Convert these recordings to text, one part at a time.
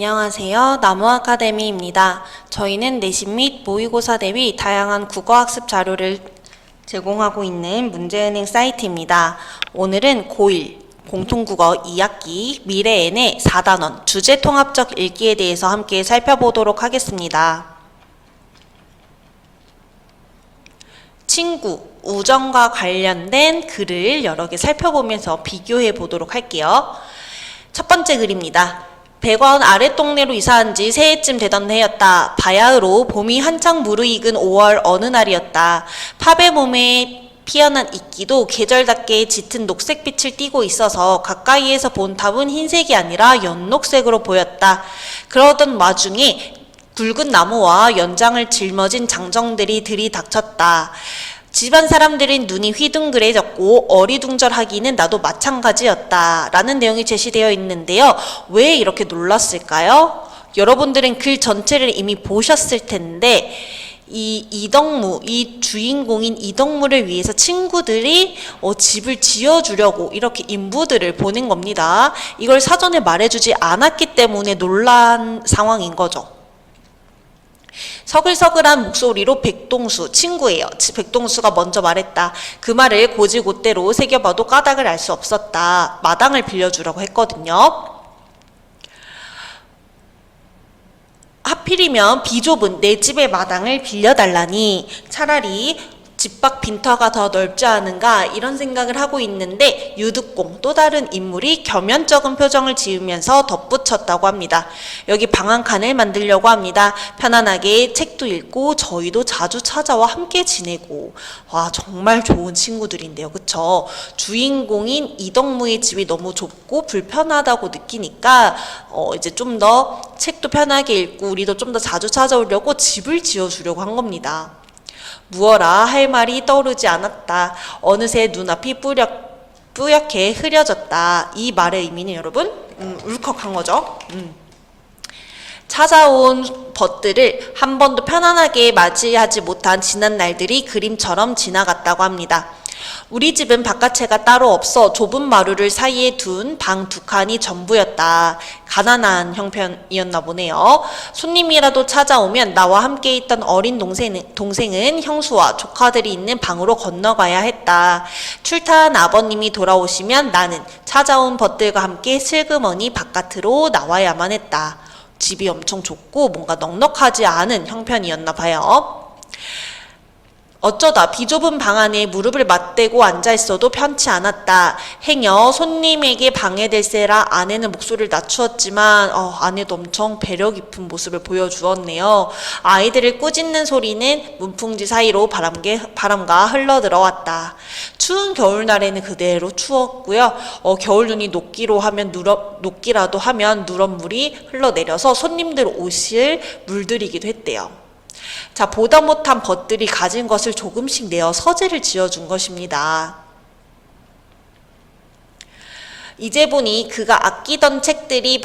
안녕하세요. 나무아카데미입니다. 저희는 내신 및 모의고사 대비 다양한 국어학습 자료를 제공하고 있는 문제은행 사이트입니다. 오늘은 고1 공통국어 2학기 미래N의 4단원 주제통합적 읽기에 대해서 함께 살펴보도록 하겠습니다. 친구, 우정과 관련된 글을 여러 개 살펴보면서 비교해 보도록 할게요. 첫 번째 글입니다. 100원 아랫동네로 이사한 지 새해쯤 되던 해였다. 바야흐로 봄이 한창 무르익은 5월 어느 날이었다. 팝의 몸에 피어난 이끼도 계절답게 짙은 녹색빛을 띠고 있어서 가까이에서 본 탑은 흰색이 아니라 연녹색으로 보였다. 그러던 와중에 굵은 나무와 연장을 짊어진 장정들이 들이닥쳤다. 집안 사람들은 눈이 휘둥그레졌고 어리둥절하기는 나도 마찬가지였다. 라는 내용이 제시되어 있는데요. 왜 이렇게 놀랐을까요? 여러분들은 글 전체를 이미 보셨을 텐데 이 주인공인 이덕무를 위해서 친구들이 집을 지어주려고 이렇게 인부들을 보낸 겁니다. 이걸 사전에 말해주지 않았기 때문에 놀란 상황인 거죠. 서글서글한 목소리로 백동수, 친구예요. 백동수가 먼저 말했다. 그 말을 고지고대로 새겨봐도 까닭을 알 수 없었다. 마당을 빌려주라고 했거든요. 하필이면 비좁은 내 집의 마당을 빌려달라니 차라리 집 밖 빈터가 더 넓지 않은가 이런 생각을 하고 있는데 유득공 또 다른 인물이 겸연쩍은 표정을 지으면서 덧붙였다고 합니다. 여기 방 한 칸을 만들려고 합니다. 편안하게 책도 읽고 저희도 자주 찾아와 함께 지내고. 와, 정말 좋은 친구들인데요. 그쵸? 주인공인 이덕무의 집이 너무 좁고 불편하다고 느끼니까 이제 좀 더 책도 편하게 읽고 우리도 좀 더 자주 찾아오려고 집을 지어주려고 한 겁니다. 무어라 할 말이 떠오르지 않았다. 어느새 눈앞이 뿌옇게 흐려졌다. 이 말의 의미는 여러분 울컥한 거죠. 찾아온 벗들을 한 번도 편안하게 맞이하지 못한 지난 날들이 그림처럼 지나갔다고 합니다. 우리 집은 바깥채가 따로 없어 좁은 마루를 사이에 둔 방 2칸이 전부였다. 가난한 형편이었나 보네요. 손님이라도 찾아오면 나와 함께 있던 어린 동생은 형수와 조카들이 있는 방으로 건너가야 했다. 출타한 아버님이 돌아오시면 나는 찾아온 벗들과 함께 슬그머니 바깥으로 나와야만 했다. 집이 엄청 좁고 뭔가 넉넉하지 않은 형편이었나 봐요. 어쩌다 비좁은 방 안에 무릎을 맞대고 앉아있어도 편치 않았다. 행여 손님에게 방해될세라 아내는 목소리를 낮추었지만 아내도 엄청 배려 깊은 모습을 보여주었네요. 아이들을 꾸짖는 소리는 문풍지 사이로 바람과 흘러들어왔다. 추운 겨울날에는 그대로 추웠고요. 겨울 눈이 녹기라도 하면 누런물이 흘러내려서 손님들 옷을 물들이기도 했대요. 자, 보다 못한 벗들이 가진 것을 조금씩 내어 서재를 지어준 것입니다. 이제 보니 그가 아끼던 책들이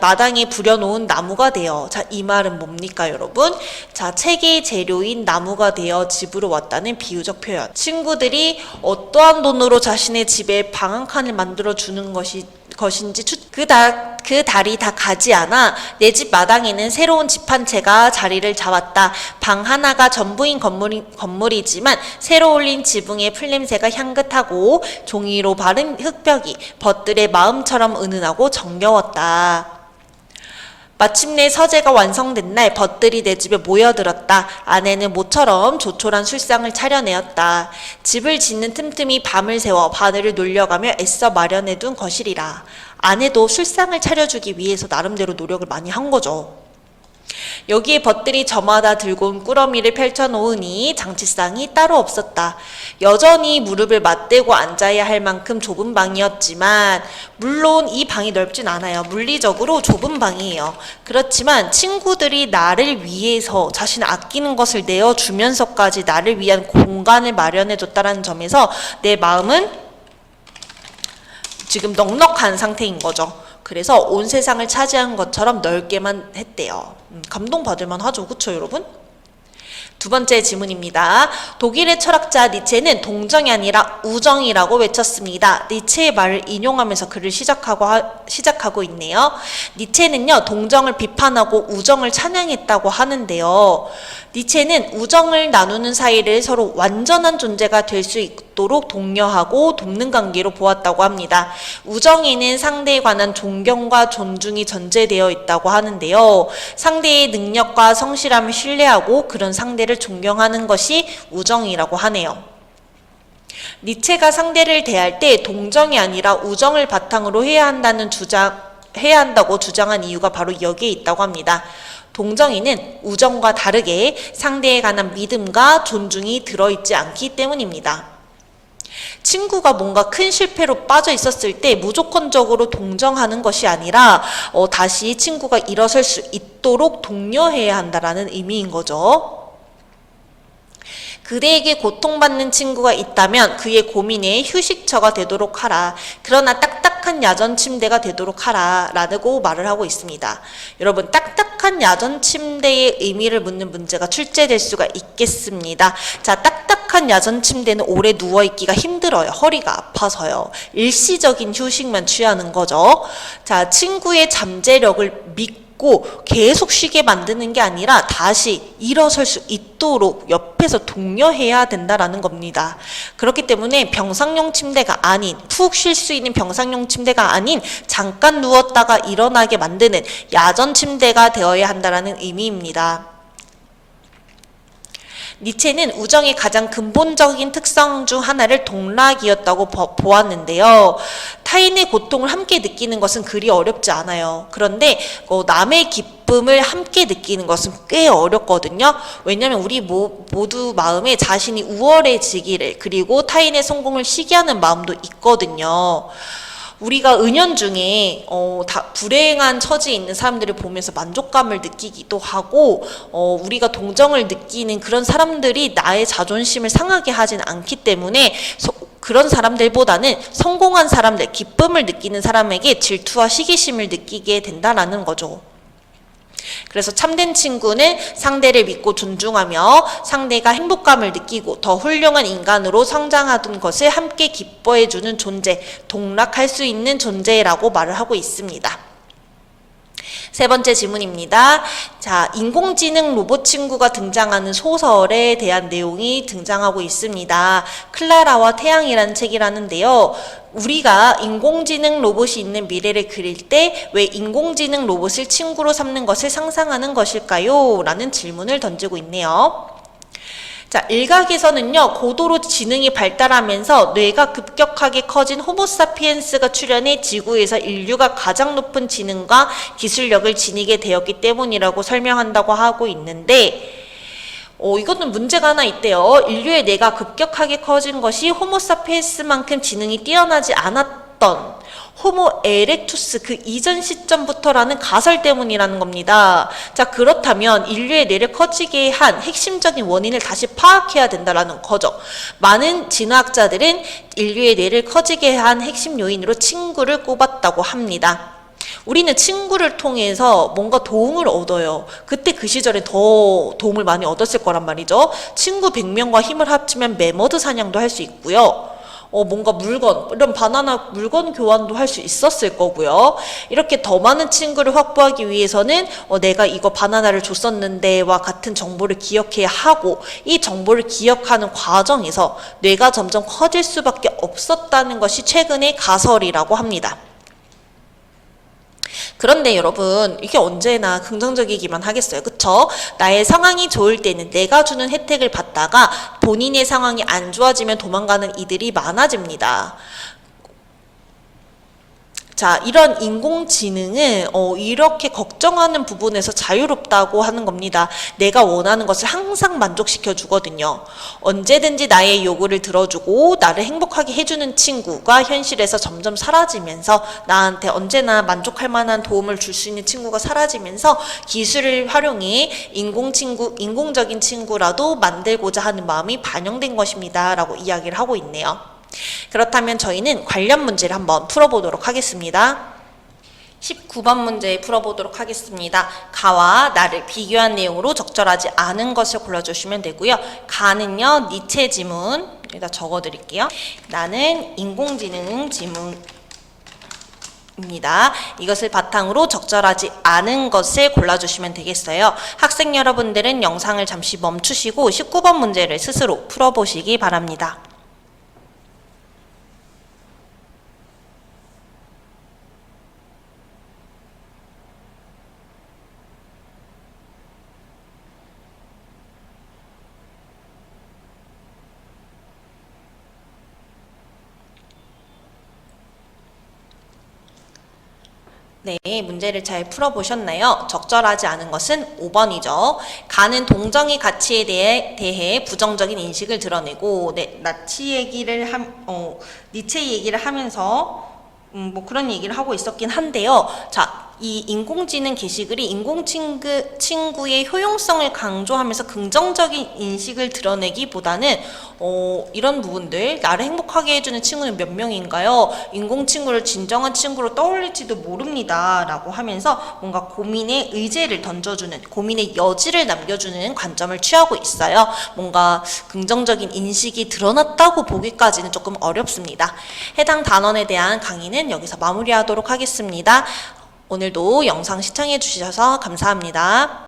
마당에 부려놓은 나무가 되어. 자, 이 말은 뭡니까 여러분? 자, 책의 재료인 나무가 되어 집으로 왔다는 비유적 표현. 친구들이 어떠한 돈으로 자신의 집에 방 한 칸을 만들어주는 것인지 그 달이 다 가지 않아 내 집 마당에는 새로운 집 한 채가 자리를 잡았다. 방 하나가 전부인 건물이지만 새로 올린 지붕의 풀냄새가 향긋하고 종이로 바른 흙벽이 벗들의 마음처럼 은은하고 정겨웠다. 마침내 서재가 완성된 날 벗들이 내 집에 모여들었다. 아내는 모처럼 조촐한 술상을 차려내었다. 집을 짓는 틈틈이 밤을 새워 바늘을 놀려가며 애써 마련해둔 것이리라. 아내도 술상을 차려주기 위해서 나름대로 노력을 많이 한 거죠. 여기에 벗들이 저마다 들고 온 꾸러미를 펼쳐놓으니 장치상이 따로 없었다. 여전히 무릎을 맞대고 앉아야 할 만큼 좁은 방이었지만 물론 이 방이 넓진 않아요. 물리적으로 좁은 방이에요. 그렇지만 친구들이 나를 위해서 자신을 아끼는 것을 내어주면서까지 나를 위한 공간을 마련해줬다는 점에서 내 마음은 지금 넉넉한 상태인 거죠. 그래서 온 세상을 차지한 것처럼 넓게만 했대요. 감동받을 만하죠. 그쵸 여러분? 두 번째 지문입니다. 독일의 철학자 니체는 동정이 아니라 우정이라고 외쳤습니다. 니체의 말을 인용하면서 글을 시작하고 있네요. 니체는요, 동정을 비판하고 우정을 찬양했다고 하는데요. 니체는 우정을 나누는 사이를 서로 완전한 존재가 될 수 있도록 독려하고 돕는 관계로 보았다고 합니다. 우정에는 상대에 관한 존경과 존중이 전제되어 있다고 하는데요. 상대의 능력과 성실함을 신뢰하고 그런 상대를 존경하는 것이 우정이라고 하네요. 니체가 상대를 대할 때 동정이 아니라 우정을 바탕으로 해야 한다고 주장한 이유가 바로 여기에 있다고 합니다. 동정에는 우정과 다르게 상대에 관한 믿음과 존중이 들어있지 않기 때문입니다. 친구가 뭔가 큰 실패로 빠져 있었을 때 무조건적으로 동정하는 것이 아니라 다시 친구가 일어설 수 있도록 독려해야 한다는 의미인 거죠. 그대에게 고통받는 친구가 있다면 그의 고민에 휴식처가 되도록 하라. 그러나 딱딱한 야전 침대가 되도록 하라. 라고 말을 하고 있습니다. 여러분, 딱딱한 야전 침대의 의미를 묻는 문제가 출제될 수가 있겠습니다. 자, 딱딱한 야전 침대는 오래 누워있기가 힘들어요. 허리가 아파서요. 일시적인 휴식만 취하는 거죠. 자, 친구의 잠재력을 믿고 계속 쉬게 만드는 게 아니라 다시 일어설 수 있도록 옆에서 독려해야 된다라는 겁니다. 그렇기 때문에 병상용 침대가 아닌, 푹 쉴 수 있는 병상용 침대가 아닌 잠깐 누웠다가 일어나게 만드는 야전 침대가 되어야 한다라는 의미입니다. 니체는 우정의 가장 근본적인 특성 중 하나를 동락이었다고 보았는데요. 타인의 고통을 함께 느끼는 것은 그리 어렵지 않아요. 그런데 남의 기쁨을 함께 느끼는 것은 꽤 어렵거든요. 왜냐하면 우리 모두 마음에 자신이 우월해지기를, 그리고 타인의 성공을 시기하는 마음도 있거든요. 우리가 은연중에 불행한 처지에 있는 사람들을 보면서 만족감을 느끼기도 하고 우리가 동정을 느끼는 그런 사람들이 나의 자존심을 상하게 하진 않기 때문에 그런 사람들보다는 성공한 사람들, 기쁨을 느끼는 사람에게 질투와 시기심을 느끼게 된다는 거죠. 그래서 참된 친구는 상대를 믿고 존중하며 상대가 행복감을 느끼고 더 훌륭한 인간으로 성장하던 것을 함께 기뻐해주는 존재, 동락할 수 있는 존재라고 말을 하고 있습니다. 세 번째 질문입니다. 자, 인공지능 로봇 친구가 등장하는 소설에 대한 내용이 등장하고 있습니다. 클라라와 태양이라는 책이라는데요. 우리가 인공지능 로봇이 있는 미래를 그릴 때 왜 인공지능 로봇을 친구로 삼는 것을 상상하는 것일까요? 라는 질문을 던지고 있네요. 자, 일각에서는요, 고도로 지능이 발달하면서 뇌가 급격하게 커진 호모사피엔스가 출현해 지구에서 인류가 가장 높은 지능과 기술력을 지니게 되었기 때문이라고 설명한다고 하고 있는데, 이것은 문제가 하나 있대요. 인류의 뇌가 급격하게 커진 것이 호모사피엔스만큼 지능이 뛰어나지 않았던 호모 에렉투스 그 이전 시점부터라는 가설 때문이라는 겁니다. 자, 그렇다면 인류의 뇌를 커지게 한 핵심적인 원인을 다시 파악해야 된다라는 거죠. 많은 진화학자들은 인류의 뇌를 커지게 한 핵심 요인으로 친구를 꼽았다고 합니다. 우리는 친구를 통해서 뭔가 도움을 얻어요. 그때 그 시절에 더 도움을 많이 얻었을 거란 말이죠. 친구 100명과 힘을 합치면 매머드 사냥도 할 수 있고요. 뭔가 물건, 이런 바나나 물건 교환도 할 수 있었을 거고요. 이렇게 더 많은 친구를 확보하기 위해서는 내가 이거 바나나를 줬었는데와 같은 정보를 기억해야 하고, 이 정보를 기억하는 과정에서 뇌가 점점 커질 수밖에 없었다는 것이 최근의 가설이라고 합니다. 그런데 여러분, 이게 언제나 긍정적이기만 하겠어요. 그쵸? 나의 상황이 좋을 때는 내가 주는 혜택을 받다가 본인의 상황이 안 좋아지면 도망가는 이들이 많아집니다. 자, 이런 인공지능은 이렇게 걱정하는 부분에서 자유롭다고 하는 겁니다. 내가 원하는 것을 항상 만족시켜 주거든요. 언제든지 나의 요구를 들어주고 나를 행복하게 해주는 친구가 현실에서 점점 사라지면서 나한테 언제나 만족할 만한 도움을 줄 수 있는 친구가 사라지면서 기술을 활용해 인공적인 친구라도 만들고자 하는 마음이 반영된 것입니다. 라고 이야기를 하고 있네요. 그렇다면 저희는 관련 문제를 한번 풀어보도록 하겠습니다. 19번 문제 풀어보도록 하겠습니다. 가와 나를 비교한 내용으로 적절하지 않은 것을 골라주시면 되고요. 가는요, 니체 지문, 여기다 적어드릴게요. 나는 인공지능 지문입니다. 이것을 바탕으로 적절하지 않은 것을 골라주시면 되겠어요. 학생 여러분들은 영상을 잠시 멈추시고 19번 문제를 스스로 풀어보시기 바랍니다. 네, 문제를 잘 풀어보셨나요? 적절하지 않은 것은 5번이죠. 가는 동정의 가치에 대해 부정적인 인식을 드러내고, 네, 니체 얘기를 하면서, 뭐 그런 얘기를 하고 있었긴 한데요. 자, 이 인공지능 게시글이 인공친구의 효용성을 강조하면서 긍정적인 인식을 드러내기보다는 이런 부분들, 나를 행복하게 해주는 친구는 몇 명인가요? 인공친구를 진정한 친구로 떠올릴지도 모릅니다 라고 하면서 뭔가 고민의 의제를 던져주는, 고민의 여지를 남겨주는 관점을 취하고 있어요. 뭔가 긍정적인 인식이 드러났다고 보기까지는 조금 어렵습니다. 해당 단원에 대한 강의는 여기서 마무리하도록 하겠습니다. 오늘도 영상 시청해 주셔서 감사합니다.